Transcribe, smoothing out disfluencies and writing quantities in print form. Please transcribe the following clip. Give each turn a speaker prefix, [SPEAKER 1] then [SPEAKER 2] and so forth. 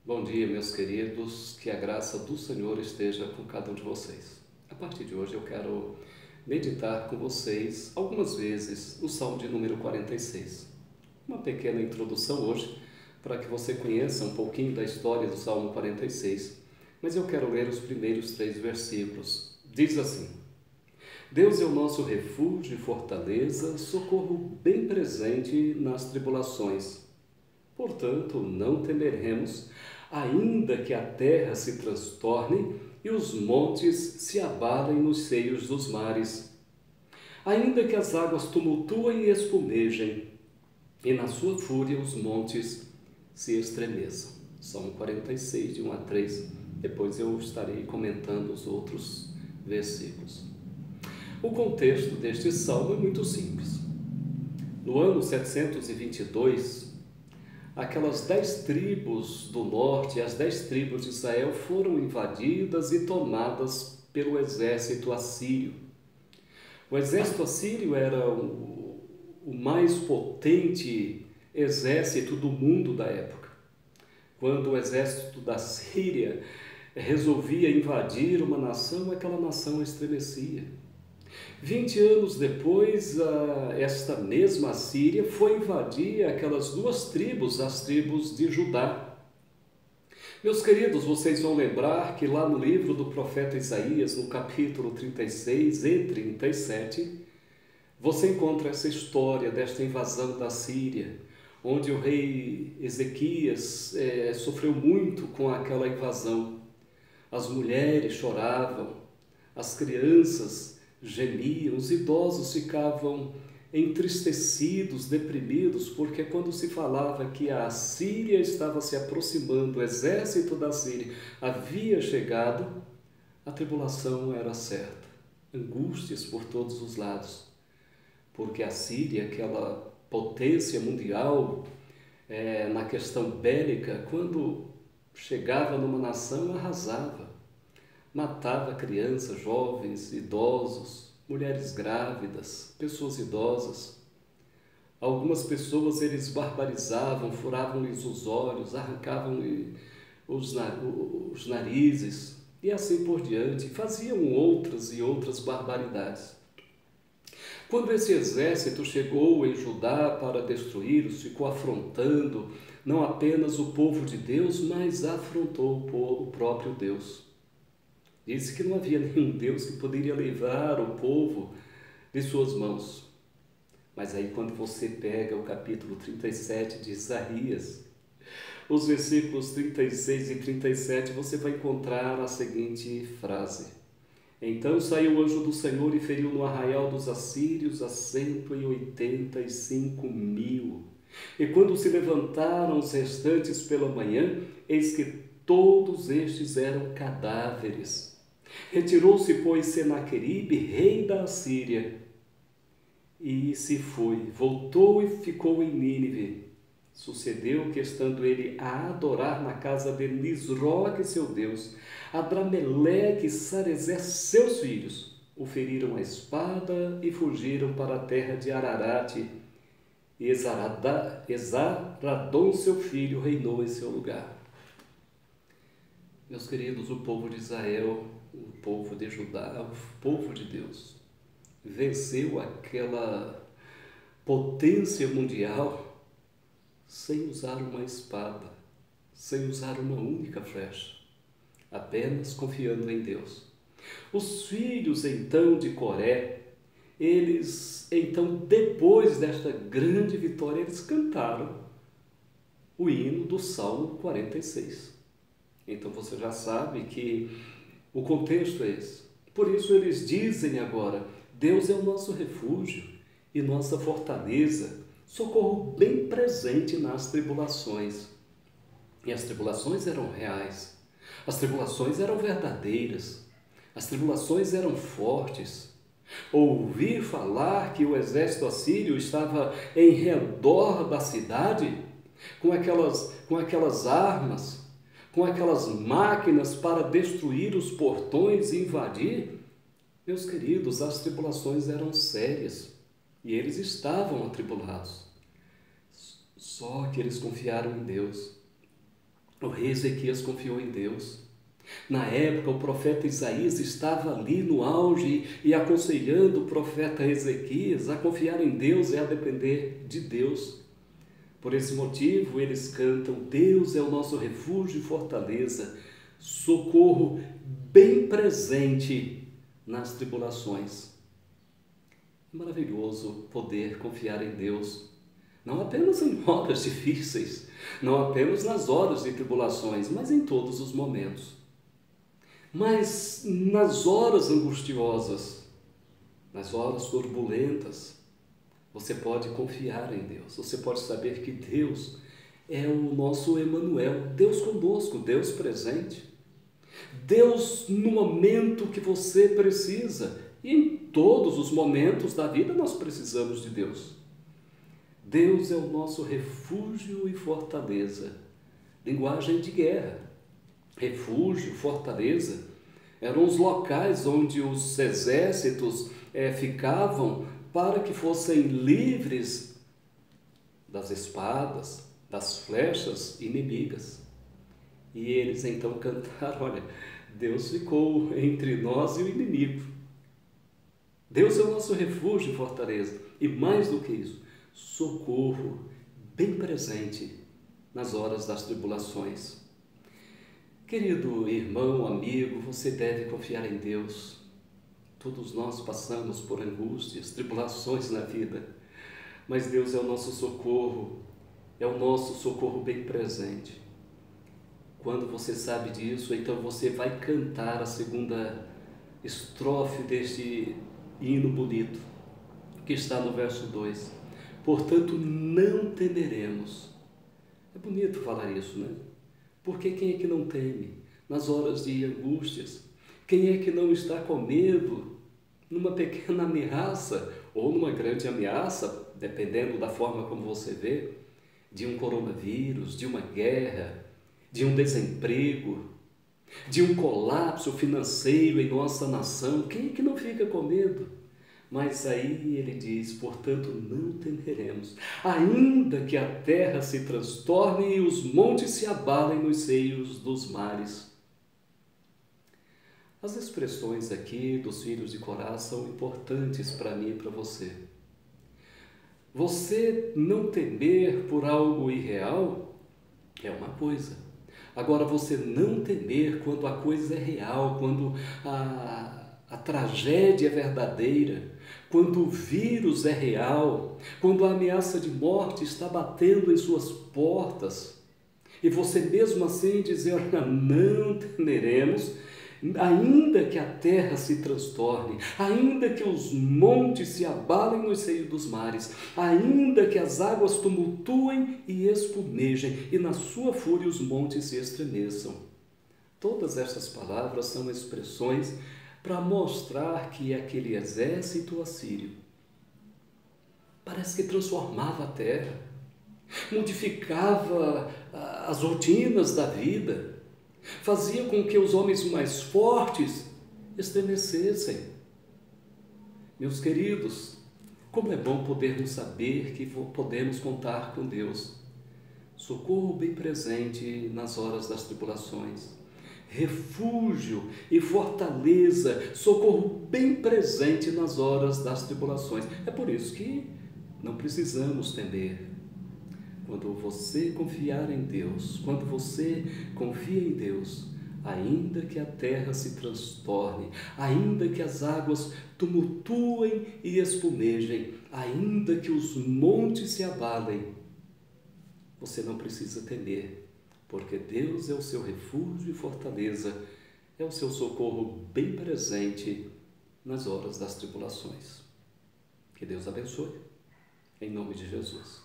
[SPEAKER 1] Bom dia, meus queridos, que a graça do Senhor esteja com cada um de vocês. A partir de hoje eu quero meditar com vocês algumas vezes no Salmo de número 46. Uma pequena introdução hoje para que você conheça um pouquinho da história do Salmo 46, mas eu quero ler os primeiros 3 versículos. Diz assim: Deus é o nosso refúgio e fortaleza, socorro bem presente nas tribulações. Portanto, não temeremos, ainda que a terra se transtorne e os montes se abalem nos seios dos mares. Ainda que as águas tumultuem e espumejem, e na sua fúria os montes se estremeçam. Salmo 46, de 1 a 3. Depois eu estarei comentando os outros versículos. O contexto deste salmo é muito simples. No ano 722, aquelas 10 tribos do norte, as 10 tribos de Israel, foram invadidas e tomadas pelo exército assírio. O exército assírio era o mais potente exército do mundo da época. Quando o exército da Síria resolvia invadir uma nação, aquela nação estremecia. 20 anos depois, esta mesma Síria foi invadir aquelas 2 tribos, as tribos de Judá. Meus queridos, vocês vão lembrar que lá no livro do profeta Isaías, no capítulo 36 e 37, você encontra essa história desta invasão da Síria, onde o rei Ezequias sofreu muito com aquela invasão. As mulheres choravam, as crianças gemiam, os idosos ficavam entristecidos, deprimidos, porque quando se falava que a Síria estava se aproximando, o exército da Síria havia chegado, a tribulação era certa, angústias por todos os lados, porque a Síria, aquela potência mundial na questão bélica, quando chegava numa nação, arrasava. Matava crianças, jovens, idosos, mulheres grávidas, pessoas idosas. Algumas pessoas eles barbarizavam, furavam-lhes os olhos, arrancavam os narizes e assim por diante. Faziam outras e outras barbaridades. Quando esse exército chegou em Judá para destruí-los, ficou afrontando não apenas o povo de Deus, mas afrontou o próprio Deus. Disse que não havia nenhum Deus que poderia livrar o povo de suas mãos. Mas aí quando você pega o capítulo 37 de Isaías, os versículos 36 e 37, você vai encontrar a seguinte frase: Então saiu o anjo do Senhor e feriu no arraial dos assírios a 185.000. E quando se levantaram os restantes pela manhã, eis que todos estes eram cadáveres. Retirou-se, pois, Senaqueribe, rei da Assíria, e se foi, voltou e ficou em Nínive. Sucedeu que, estando ele a adorar na casa de Nisroque, seu Deus, Adrameleque e Sarezé, seus filhos, o feriram a espada e fugiram para a terra de Ararate, e Esaradom, seu filho, reinou em seu lugar. Meus queridos, o povo de Israel, o povo de Judá, o povo de Deus, venceu aquela potência mundial sem usar uma espada, sem usar uma única flecha, apenas confiando em Deus. Os filhos, então, de Coré, eles, então, depois desta grande vitória, eles cantaram o hino do Salmo 46. Então você já sabe que o contexto é esse. Por isso eles dizem agora: Deus é o nosso refúgio e nossa fortaleza, socorro bem presente nas tribulações. E as tribulações eram reais, as tribulações eram verdadeiras, as tribulações eram fortes. Ouvir falar que o exército assírio estava em redor da cidade, com aquelas armas, com aquelas máquinas para destruir os portões e invadir, meus queridos, as tribulações eram sérias e eles estavam atribulados. Só que eles confiaram em Deus. O rei Ezequias confiou em Deus. Na época, o profeta Isaías estava ali no auge e aconselhando o profeta Ezequias a confiar em Deus e a depender de Deus. Por esse motivo, eles cantam: Deus é o nosso refúgio e fortaleza, socorro bem presente nas tribulações. É maravilhoso poder confiar em Deus, não apenas em horas difíceis, não apenas nas horas de tribulações, mas em todos os momentos. Mas nas horas angustiosas, nas horas turbulentas, você pode confiar em Deus, você pode saber que Deus é o nosso Emanuel, Deus conosco, Deus presente. Deus no momento que você precisa, e em todos os momentos da vida nós precisamos de Deus. Deus é o nosso refúgio e fortaleza, linguagem de guerra. Refúgio, fortaleza, eram os locais onde os exércitos ficavam para que fossem livres das espadas, das flechas inimigas. E eles então cantaram: olha, Deus ficou entre nós e o inimigo. Deus é o nosso refúgio e fortaleza. E mais do que isso, socorro bem presente nas horas das tribulações. Querido irmão, amigo, você deve confiar em Deus. Todos nós passamos por angústias, tribulações na vida, mas Deus é o nosso socorro bem presente. Quando você sabe disso, então você vai cantar a segunda estrofe deste hino bonito, que está no verso 2. Portanto, não temeremos. É bonito falar isso, né? Porque quem é que não teme nas horas de angústias? Quem é que não está com medo numa pequena ameaça ou numa grande ameaça, dependendo da forma como você vê, de um coronavírus, de uma guerra, de um desemprego, de um colapso financeiro em nossa nação? Quem é que não fica com medo? Mas aí ele diz: portanto, não temeremos, ainda que a terra se transtorne e os montes se abalem nos seios dos mares. As expressões aqui dos filhos de Corá são importantes para mim e para você. Você não temer por algo irreal é uma coisa. Agora, você não temer quando a coisa é real, quando a tragédia é verdadeira, quando o vírus é real, quando a ameaça de morte está batendo em suas portas, e você mesmo assim dizer: olha, não temeremos, ainda que a terra se transtorne, ainda que os montes se abalem no seio dos mares, ainda que as águas tumultuem e espumejem, e na sua fúria os montes se estremeçam. Todas estas palavras são expressões para mostrar que aquele exército assírio parece que transformava a terra, modificava as rotinas da vida, fazia com que os homens mais fortes estremecessem. Meus queridos, como é bom podermos saber que podemos contar com Deus. Socorro bem presente nas horas das tribulações. Refúgio e fortaleza, socorro bem presente nas horas das tribulações. É por isso que não precisamos temer. Quando você confiar em Deus, quando você confia em Deus, ainda que a terra se transtorne, ainda que as águas tumultuem e espumejem, ainda que os montes se abalem, você não precisa temer, porque Deus é o seu refúgio e fortaleza, é o seu socorro bem presente nas horas das tribulações. Que Deus abençoe, em nome de Jesus.